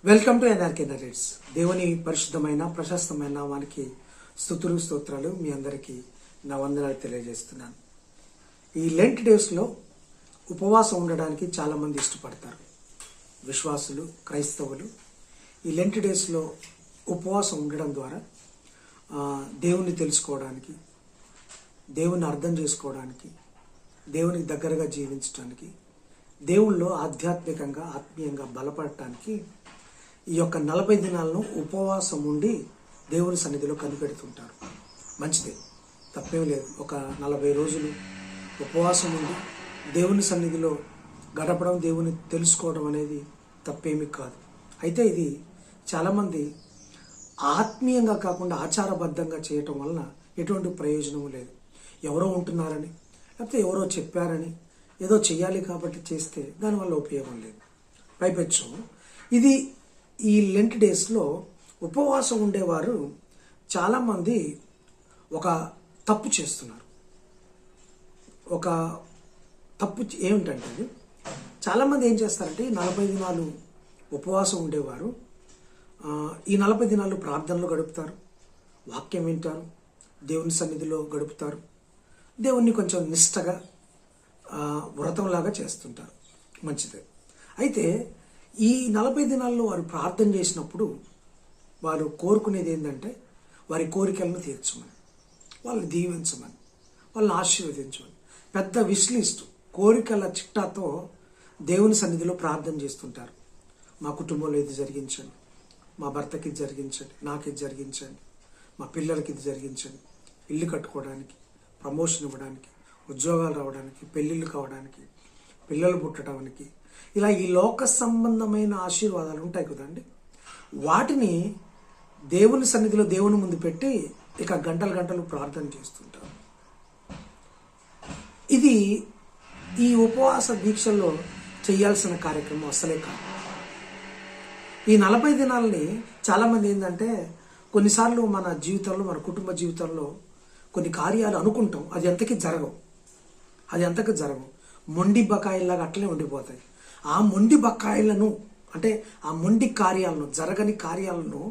Welcome to NRK narrates. దేవుని పరిశుద్ధమైన ప్రశస్తమైన నామానికి స్తుతులు స్తోత్రాలు. మీ అందరికీ నా వందనాలు తెలియజేస్తున్నాను. ఈ లెంట్ డేస్లో ఉపవాసం ఉండడానికి చాలామంది ఇష్టపడతారు. విశ్వాసులు, క్రైస్తవులు ఈ లెంట్ డేస్లో ఉపవాసం ఉండడం ద్వారా దేవుణ్ణి తెలుసుకోవడానికి, దేవుణ్ణి అర్థం చేసుకోవడానికి, దేవునికి దగ్గరగా జీవించడానికి, దేవుళ్ళలో ఆధ్యాత్మికంగా ఆత్మీయంగా బలపడటానికి ఈ యొక్క 40 దినాలను ఉపవాసం ఉండి దేవుని సన్నిధిలో కనిపెడుతుంటారు. మంచిదే, తప్పేం లేదు. ఒక 40 రోజులు ఉపవాసం ఉండి దేవుని సన్నిధిలో గడపడం, దేవుని తెలుసుకోవడం అనేది తప్పేమీ కాదు. అయితే ఇది చాలామంది ఆత్మీయంగా కాకుండా ఆచారబద్ధంగా చేయటం వలన ఎటువంటి ప్రయోజనము లేదు. ఎవరో ఉంటున్నారని, లేకపోతే ఎవరో చెప్పారని, ఏదో చెయ్యాలి కాబట్టి చేస్తే దానివల్ల ఉపయోగం లేదు. పైపెచ్చు ఇది ఈ లెంట్ డేస్లో ఉపవాసం ఉండేవారు చాలామంది ఒక తప్పు చేస్తున్నారు. ఒక తప్పు ఏమిటంటే, అది చాలామంది ఏం చేస్తారంటే, ఈ 40 దినాలు ఉపవాసం ఉండేవారు ఈ 40 దినాలు ప్రార్థనలు గడుపుతారు, వాక్యం వింటారు, దేవుని సన్నిధిలో గడుపుతారు, దేవుణ్ణి కొంచెం నిష్టగా వ్రతంలాగా చేస్తుంటారు. మంచిదే. అయితే ఈ 40 దినాల్లో వారు ప్రార్థన చేసినప్పుడు వారు కోరుకునేది ఏంటంటే, వారి కోరికలను తీర్చమని, వాళ్ళని దీవించమని, వాళ్ళని ఆశీర్వదించమని, పెద్ద విష్ లిస్ట్ కోరికల చిట్టాతో దేవుని సన్నిధిలో ప్రార్థన చేస్తుంటారు. మా కుటుంబంలో ఇది జరిగించండి, మా భర్తకి ఇది జరిగించండి, నాకు ఇది జరిగించండి, మా పిల్లలకి ఇది జరిగించండి, ఇల్లు కట్టుకోవడానికి, ప్రమోషన్ ఇవ్వడానికి, ఉద్యోగాలు రావడానికి, పెళ్ళిళ్ళు కావడానికి, పిల్లలు పుట్టడానికి, ఇలా ఈ లోక సంబంధమైన ఆశీర్వాదాలు ఉంటాయి కదండి. వాటిని దేవుని సన్నిధిలో దేవుని ముందు పెట్టి ఇక గంటలు గంటలు ప్రార్థన చేస్తుంటారు. ఇది ఈ ఉపవాస దీక్షల్లో చేయాల్సిన కార్యక్రమం అసలే కాదు. ఈ 40 దినాలని చాలామంది ఏంటంటే, కొన్నిసార్లు మన జీవితంలో, మన కుటుంబ జీవితంలో కొన్ని కార్యాలు అనుకుంటాం, అది ఎంతకీ జరగవు. మొండి బకాయిల్లాగా అట్లనే ఉండిపోతాయి. ఆ మొండి బకాయిలను, అంటే ఆ మొండి కార్యాలను, జరగని కార్యాలను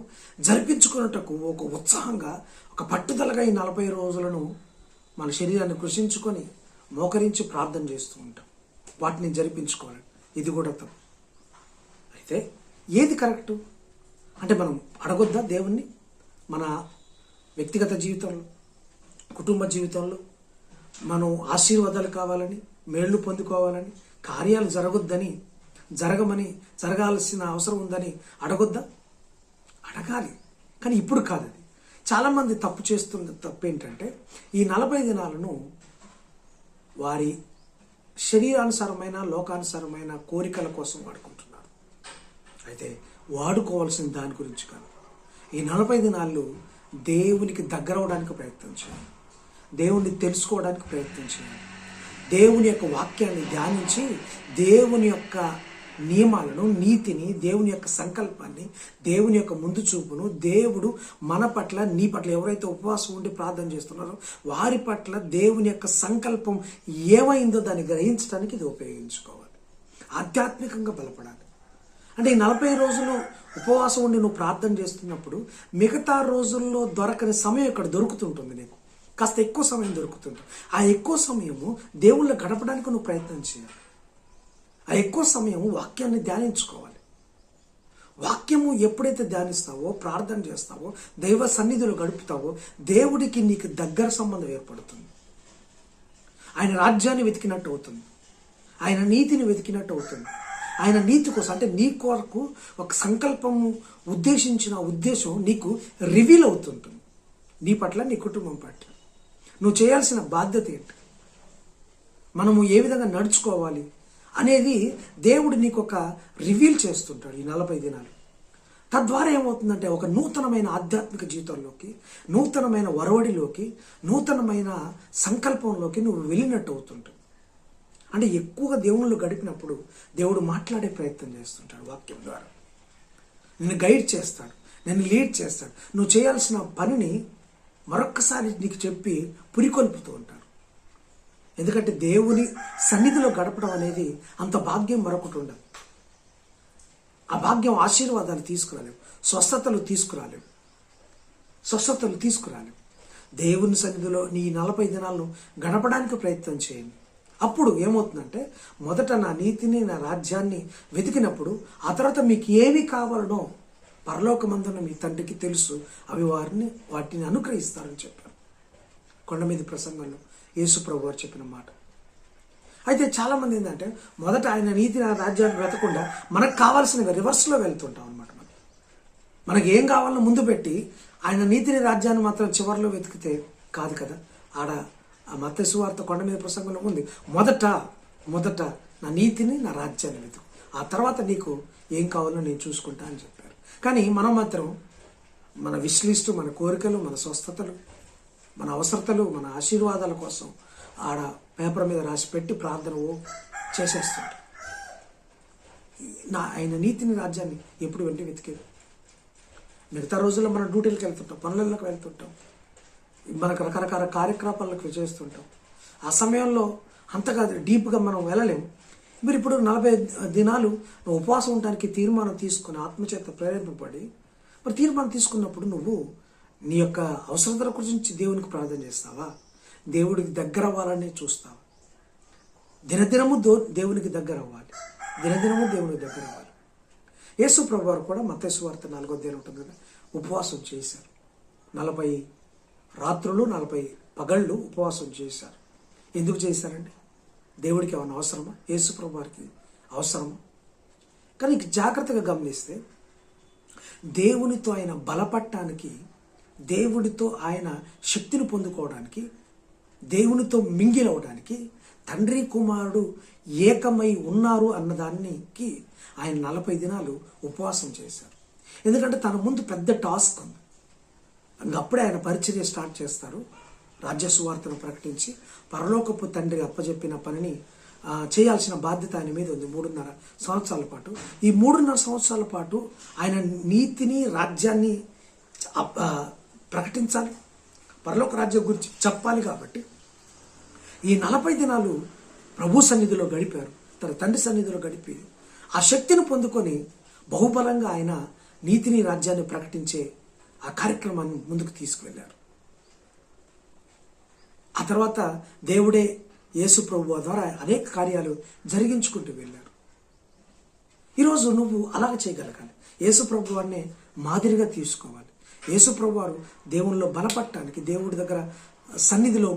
జరిపించుకున్నటకు ఒక ఉత్సాహంగా, ఒక పట్టుదలగా ఈ 40 రోజులను మన శరీరాన్ని కృషించుకొని మోకరించి ప్రార్థన చేస్తూ ఉంటాం. వాటిని జరిపించుకోవాలి. ఇది కూడా తప్పు. అయితే ఏది కరెక్టు అంటే, మనం అడగొద్దా దేవుణ్ణి? మన వ్యక్తిగత జీవితంలో, కుటుంబ జీవితంలో మనం ఆశీర్వాదాలు కావాలని, మేళ్లు పొందుకోవాలని, కార్యాలు జరగాల్సిన అవసరం ఉందని అడగొద్దా? అడగాలి. కానీ ఇప్పుడు కాదు. అది చాలామంది తప్పు చేస్తున్న తప్పు ఏంటంటే, ఈ 40 దినాలను వారి శరీరానుసారమైన, లోకానుసారమైన కోరికల కోసం వాడుకుంటున్నారు. అయితే వాడుకోవాల్సిన దాని గురించి కాదు. ఈ 40 దినాలు దేవునికి దగ్గర అవడానికి ప్రయత్నం చేయాలి, దేవుణ్ణి తెలుసుకోవడానికి ప్రయత్నం చేయాలి, దేవుని యొక్క వాక్యాన్ని ధ్యానించి దేవుని యొక్క నియమాలను, నీతిని, దేవుని యొక్క సంకల్పాన్ని, దేవుని యొక్క ముందు చూపును, దేవుడు మన పట్ల, నీ పట్ల ఎవరైతే ఉపవాసం ఉండి ప్రార్థన చేస్తున్నారో వారి పట్ల దేవుని యొక్క సంకల్పం ఏమైందో దాన్ని గ్రహించడానికి ఇది ఉపయోగించుకోవాలి. ఆధ్యాత్మికంగా బలపడాలి. అంటే ఈ 40 రోజులు ఉపవాసం ఉండి నువ్వు ప్రార్థన చేస్తున్నప్పుడు మిగతా రోజుల్లో దొరకని సమయం ఇక్కడ దొరుకుతుంటుంది. నీకు కాస్త ఎక్కువ సమయం దొరుకుతుంది. ఆ ఎక్కువ సమయము దేవుళ్ళ గడపడానికి నువ్వు ప్రయత్నం చేయాలి. ఆ ఎక్కువ సమయం వాక్యాన్ని ధ్యానించుకోవాలి. వాక్యము ఎప్పుడైతే ధ్యానిస్తావో, ప్రార్థన చేస్తావో, దైవ సన్నిధిలో గడుపుతావో, దేవుడికి నీకు దగ్గర సంబంధం ఏర్పడుతుంది. ఆయన రాజ్యాన్ని వెతికినట్టు అవుతుంది, ఆయన నీతిని వెతికినట్టు అవుతుంది. ఆయన నీతి కోసం, అంటే నీ కొరకు ఒక సంకల్పము ఉద్దేశించిన ఉద్దేశం నీకు రివీల్ అవుతుంటుంది. నీ పట్ల, నీ కుటుంబం పట్ల నువ్వు చేయాల్సిన బాధ్యత ఏంటి, మనము ఏ విధంగా నడుచుకోవాలి అనేది దేవుడు నీకు ఒక రివీల్ చేస్తుంటాడు ఈ 40 దినాలు. తద్వారా ఏమవుతుందంటే, ఒక నూతనమైన ఆధ్యాత్మిక జీవితంలోకి, నూతనమైన వరవడిలోకి, నూతనమైన సంకల్పంలోకి నువ్వు వెళ్ళినట్టు అవుతుంటావు. అంటే ఎక్కువగా దేవుళ్ళు గడిపినప్పుడు దేవుడు మాట్లాడే ప్రయత్నం చేస్తుంటాడు. వాక్యం ద్వారా నిన్ను గైడ్ చేస్తాడు, నిన్ను లీడ్ చేస్తాడు. నువ్వు చేయాల్సిన పనిని మరొక్కసారి నీకు చెప్పి పురికొల్పుతూ ఉంటాడు. ఎందుకంటే దేవుని సన్నిధిలో గడపడం అనేది అంత భాగ్యం మరొకటి ఉండదు. ఆ భాగ్యం ఆశీర్వాదాలు తీసుకురాలేవు, స్వస్థతలు తీసుకురాలేవు. దేవుని సన్నిధిలో నీ 40 దినాలను గడపడానికి ప్రయత్నం చేయండి. అప్పుడు ఏమవుతుందంటే, మొదట నా నీతిని, నా రాజ్యాన్ని వెతికినప్పుడు ఆ తర్వాత మీకు ఏమి కావాలనో పరలోకమందున మీ తండ్రికి తెలుసు, అవి వాటిని అనుగ్రహిస్తారని చెప్పారు కొండ మీద ప్రసంగంలో యేసు ప్రభు వారు చెప్పిన మాట. అయితే చాలామంది ఏంటంటే, మొదట ఆయన నీతిని, రాజ్యాన్ని వెతకుండా మనకు కావాల్సినవి రివర్స్లో వెళ్తుంటాం అనమాట. మనకి ఏం కావాలో ముందు పెట్టి ఆయన నీతిని, రాజ్యాన్ని మాత్రం చివరిలో వెతికితే కాదు కదా. ఆడ ఆ మత్తయి సువార్త కొండ మీద ప్రసంగంలో ఉంది, మొదట నా నీతిని, నా రాజ్యాన్ని వెతుకు, ఆ తర్వాత నీకు ఏం కావాలో నేను చూసుకుంటా అని చెప్పారు. కానీ మనం మాత్రం మన విష్ లిస్టు, మన కోరికలు, మన స్వస్థతలు, మన అవసరతలు, మన ఆశీర్వాదాల కోసం ఆడ పేపర్ మీద రాసి పెట్టి ప్రార్థన చేసేస్తుంటాం. ఆయన నీతిని, రాజ్యాన్ని ఎప్పుడు వెతికేది? మిగతా రోజుల్లో మనం డ్యూటీలకు వెళ్తుంటాం, పనులకు వెళ్తుంటాం, మనకు రకరకాల కార్యక్రమాలకు చేస్తుంటాం. ఆ సమయంలో అంతగా డీప్గా మనం వెళ్ళలేము. మీరు ఇప్పుడు 40 దినాలు ఉపవాసం ఉండడానికి తీర్మానం తీసుకుని ఆత్మచేత ప్రేరేపింపబడి మరి తీర్మానం తీసుకున్నప్పుడు నువ్వు నీ యొక్క అవసరతల గురించి దేవునికి ప్రార్థన చేస్తావా? దేవుడికి దగ్గర అవ్వాలని చూస్తావా? దినదినము దేవునికి దగ్గర అవ్వాలి. యేసు ప్రభు వారు కూడా మత్తయి సువార్త 4వ అధ్యాయం ఉంటుంది కదా, ఉపవాసం చేశారు. 40 రాత్రులు 40 పగళ్ళు ఉపవాసం చేశారు. ఎందుకు చేశారండి? దేవుడికి ఏమైనా అవసరమా? యేసు ప్రభు వారికి అవసరమా? కానీ జాగ్రత్తగా గమనిస్తే, దేవునితో ఆయన బలపడటానికి, దేవుడితో ఆయన శక్తిని పొందుకోవడానికి, దేవునితో మింగిలవడానికి తండ్రి కుమారుడు ఏకమై ఉన్నారు అన్నదానికి ఆయన 40 దినాలు ఉపవాసం చేశారు. ఎందుకంటే తన ముందు పెద్ద టాస్క్ ఉంది. అప్పుడే ఆయన పరిచర్య స్టార్ట్ చేస్తారు. రాజ్య సువార్తను ప్రకటించి పరలోకపు తండ్రి అప్పచెప్పిన పనిని చేయాల్సిన బాధ్యత ఆయన మీద ఉంది. 3.5 సంవత్సరాల పాటు, ఈ 3.5 సంవత్సరాల పాటు ఆయన నీతిని, రాజ్యాన్ని ప్రకటించాలి, పరలోక రాజ్యం గురించి చెప్పాలి. కాబట్టి ఈ 40 దినాలు ప్రభు సన్నిధిలో గడిపారు, తన తండ్రి సన్నిధిలో గడిపి ఆ శక్తిని పొందుకొని బహుబలంగా ఆయన నీతిని, రాజ్యాన్ని ప్రకటించే ఆ కార్యక్రమాన్ని ముందుకు తీసుకువెళ్ళారు. ఆ తర్వాత దేవుడే యేసు ప్రభు ద్వారా అనేక కార్యాలు జరిగించుకుంటూ వెళ్ళారు. ఈరోజు నువ్వు అలాగ చేయగలగాలి. యేసు ప్రభు వారిని మాదిరిగా తీసుకోవాలి. యేసు ప్రభు వారు దేవునిలో బలపడటానికి, దేవుడి దగ్గర సన్నిధిలో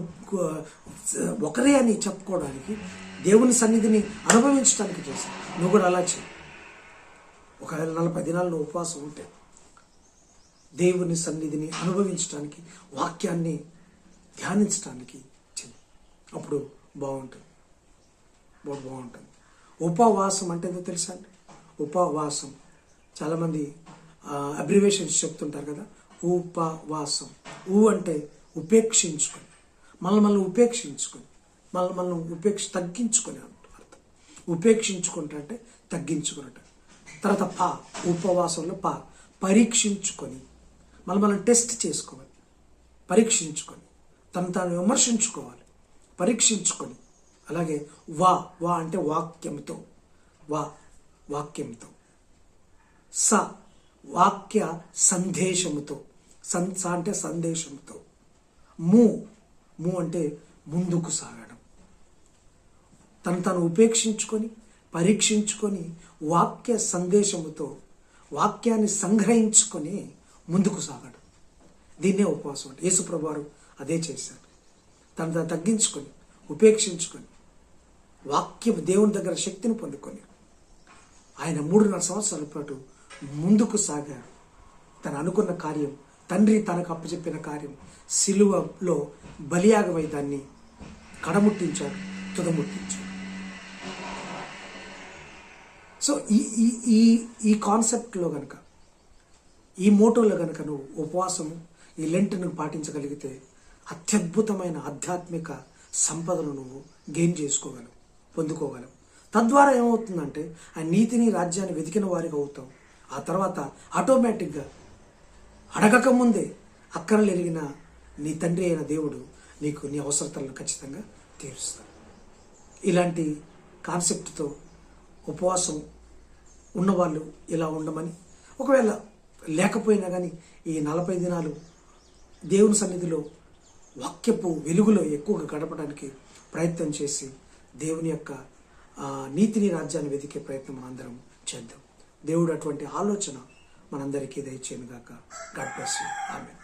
ఒకరే అని చెప్పుకోవడానికి, దేవుని సన్నిధిని అనుభవించడానికి చేశారు. నువ్వు కూడా అలా చేయి. ఒకవేళ 40 దినాలు నువ్వు ఉపవాసం ఉంటే దేవుని సన్నిధిని అనుభవించడానికి, వాక్యాన్ని ధ్యానించడానికి చెయ్యి. అప్పుడు బాగుంటుంది. ఉపవాసం అంటే ఏదో తెలుసా అండి? ఉపవాసం చాలామంది అబ్రివేషన్స్ చెప్తుంటారు కదా. ఉపవాసం, అంటే ఉపేక్షించుకొని, మనల్ని ఉపేక్షించుకొని, తగ్గించుకొని అర్థం. ఉపేక్షించుకుంటా అంటే తగ్గించుకున్నట్టు. తర్వాత ఉపవాసంలో పరీక్షించుకొని, మనం టెస్ట్ చేసుకోవాలి, పరీక్షించుకొని, తాను విమర్శించుకోవాలి, పరీక్షించుకొని. అలాగే వా అంటే వాక్యంతో, వాక్యంతో. వాక్య సందేశముతో, అంటే సందేశంతో. ము అంటే ముందుకు సాగడం. తాను ఉపేక్షించుకొని, పరీక్షించుకొని, వాక్య సందేశముతో వాక్యాన్ని సంగ్రహించుకొని ముందుకు సాగడం. దీన్నే ఉపవాసం అంటే. యేసు ప్రభు వారు అదే చేశారు. తను తగ్గించుకొని, ఉపేక్షించుకొని, వాక్యం దేవుని దగ్గర శక్తిని పొందుకొని ఆయన 3.5 సంవత్సరాల పాటు ముందుకు సాగారు. తను అనుకున్న కార్యం, తండ్రి తనకు అప్పచెప్పిన కార్యం, సిలువలో బలియాగమై దాన్ని కడముట్టించాడు, తుదముట్టించాడు. సో ఈ కాన్సెప్ట్లో కనుక, ఈ మోటోలో కనుక నువ్వు ఉపవాసము, ఈ లెంట్ను పాటించగలిగితే అత్యద్భుతమైన ఆధ్యాత్మిక సంపదను నువ్వు గెయిన్ చేసుకోగలవు, పొందుకోగలవు. తద్వారా ఏమవుతుందంటే ఆ నీతిని, రాజ్యాన్ని వెతికిన వారికి అవుతావు. ఆ తర్వాత ఆటోమేటిక్గా అడగకముందే అక్కరలు ఎరిగిన నీ తండ్రి అయిన దేవుడు నీకు నీ అవసరతలను ఖచ్చితంగా తీరుస్తాడు. ఇలాంటి కాన్సెప్ట్తో ఉపవాసం ఉన్నవాళ్ళు ఇలా ఉండమని, ఒకవేళ లేకపోయినా కానీ ఈ 40 దినాలు దేవుని సన్నిధిలో వాక్యపు వెలుగులో ఎక్కువగా గడపడానికి ప్రయత్నం చేసి దేవుని యొక్క నీతిని రాజ్యాన్ని వెతికే ప్రయత్నం మనందరం చేద్దాం. దేవుడు అటువంటి ఆలోచన మనందరికీ దయచేయను గాక. God bless you. ఆమేన్.